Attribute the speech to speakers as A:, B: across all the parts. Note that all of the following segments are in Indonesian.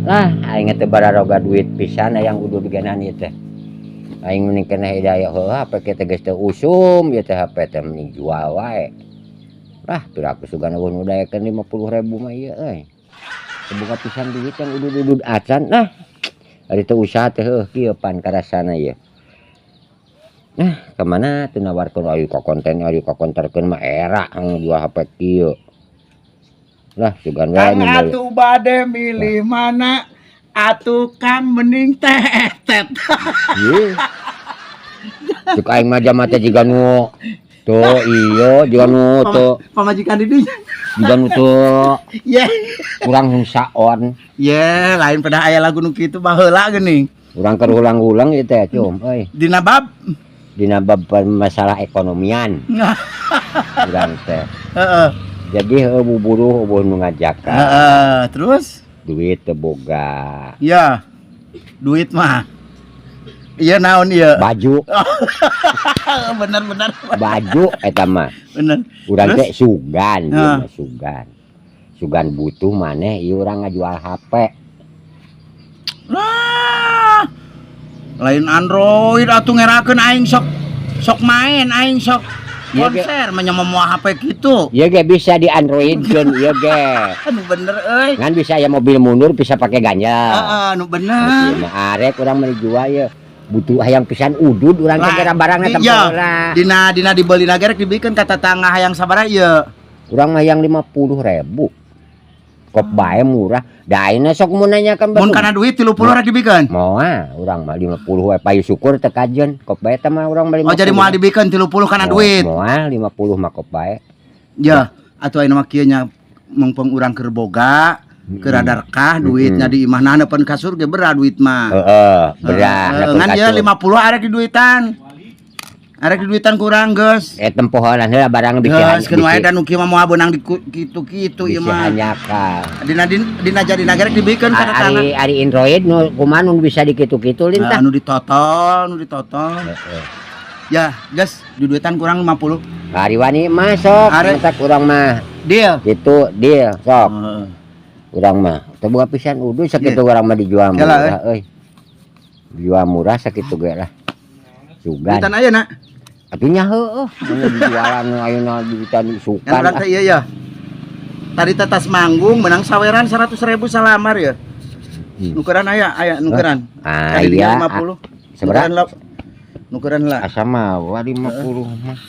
A: Lah aing teh bararoga duit pisan yang kudu digenan ieu teh. Aing mending kena hidayah heuh HP teh geus teu usum ieu teh HP teh mending jual wae. Lah piraku sugan ulun udayakeun 50.000 mah ieu euy. Boga pisan duit yang udud-udud acan nah. Ari teu usaha teh heuh kieu pan karasana ieu. Nah, kemana tuh nawarkeun ayo ka konten ayo ka konterkeun mah era jual HP kieu. Lah sugan wae
B: Kang atuh bade milih mana? Atuh Kang mending tetet.
A: Ieu. Cuk aing mah jama teh jiga nu tuh iya jiga nu tuh
B: Pamajikan didinya.
A: jiga nu tuh
B: Ye.
A: urang saon.
B: Ye, lain pada aya lagu nu kitu baheula geuning.
A: Urang keur ulang-ulang ieu teh cum euy.
B: Dina bab.
A: Dina bab masalah ekonomian. Urang teh.
B: Heeh.
A: Jadi heueuh buburuh eueuh nu ngajakan.
B: Heeh, terus
A: Duit teu boga.
B: ya. Duit mah. Iya naon ieu?
A: Baju,
B: Bener.
A: baju eta mah.
B: Bener.
A: Urang
B: Terus?
A: teh sugan, ieu
B: Heeh.
A: mah sugan. Sugan butuh maneh ieu urang ngajual HP.
B: Lah. Lain Android atuh ngerakeun aing sok main aing sok
A: Iya, ge.
B: konser menyemomoa HP gitu.
A: Ieu ge bisa di Androidkeun ieu ge.
B: Anu bener euy.
A: Ngan bisa ya mobil mundur bisa pakai ganjel.
B: Heeh, anu
A: Ieu
B: bener.
A: mah arek urang mah dijual ieu. Butuh hayang pisan udud urang teh gara barangna teu
B: Iya.
A: pola.
B: Dina dibeli nagerek dibikeun ka tetangga hayang sabaraha ieu.
A: Urang mah hayang 50.000. Kop bae murah. Da ayeuna sok mun nanyakeun
B: Mun kana duit 30 rek dibikeun.
A: moal urang mah 50 we payu syukur teu kajen. Kop bae teh mah urang mah 50.
B: Oh jadi moal dibikeun 30 kana duit.
A: Moal 50 mah kop bae.
B: Ya, atuh ayeuna mah kieu nya mengpeng urang keur boga, keur adarkah duitnya di imahna neupeun kasur ge berat duit mah.
A: Heeh, berat.
B: Ngan ya 50 arek di duitan. Arek di duitan kurang geus.
A: Tempoh heula heula barang
B: Geus keun wae dan nu kieu mah moal beunang di kitu-kitu ieu mah.
A: Hanyakal.
B: Dina jadi nagerek dibikeun ka tetangga.
A: Ari Android nu kumaha nu bisa dikitu-kitu lintah.
B: Nu ditotol.
A: Heeh.
B: Ya, geus di duitan kurang 50.
A: Ari wani masuk,
B: Are-
A: masak urang mah.
B: Deal.
A: Gitu, deal, sok.
B: Heeh.
A: Urang mah teu boga pisan udud sakitu urang mah dijual
B: Yalah,
A: murah euy. Dijual murah sakitu ge lah. Sugan.
B: Duitan ayeuna.
A: Atunya heueuh, mun dijualan ayeuna duitan
B: Yang
A: sukan.
B: urang teh ieu ya. Tadi tetas manggung menang saweran 100.000 salamar ya. Nukeran aya nukeran.
A: Aya.
B: 50.
A: Seberapa?
B: Nukeran lah.
A: Asa mah 50 mah.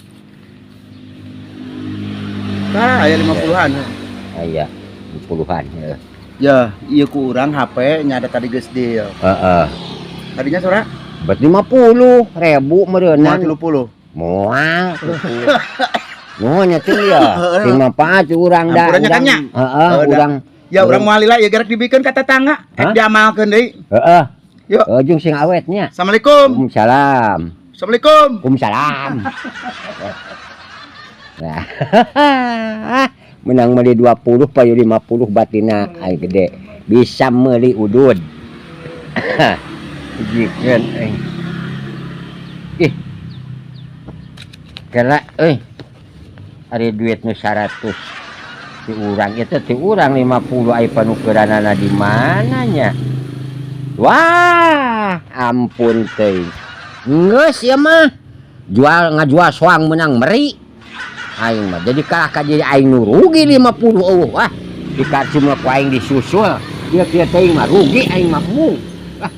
B: Aya 50-an.
A: Aya 50-an heuh.
B: Ya, ieu ku urang HP nya ada tadi geus deal.
A: Heeh.
B: Tadinya sora
A: Bet 50.000 meureunan.
B: 30.
A: Moal. Nuhun teh ya. Sing manfaat urang da.
B: Ampurannya kan nya?
A: Heeh,
B: da.
A: urang.
B: Ya urang moal lila ya gerek dibikeun ka tetangga.
A: Hah?
B: Diamalkeun deui.
A: Heeh.
B: Yuk.
A: Jeung sing awetnya.
B: Assalamualaikum.
A: Waalaikumsalam.
B: Assalamualaikum.
A: Waalaikumsalam. Nah. Menang meuli 20 payu 50 batina ai gede. Bisa meuli udud. Jikeun euy. Ih. Kela euy. Ari duit nu 100 ti urang itu ti urang 50 ai panukeranana di mananya. Wah, ampun teuing. Geus ya mah. Ngajual soang menang meri. Aing mah jadi kalah ka jadi aing nu rugi 50 eueuh. Wah, dikasih mah ku aing disusul. Dia teuing mah rugi aing mah mung. Ah.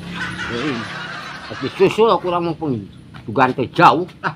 A: Disusul kurang mumpung. Tugan teh jauh. Ah.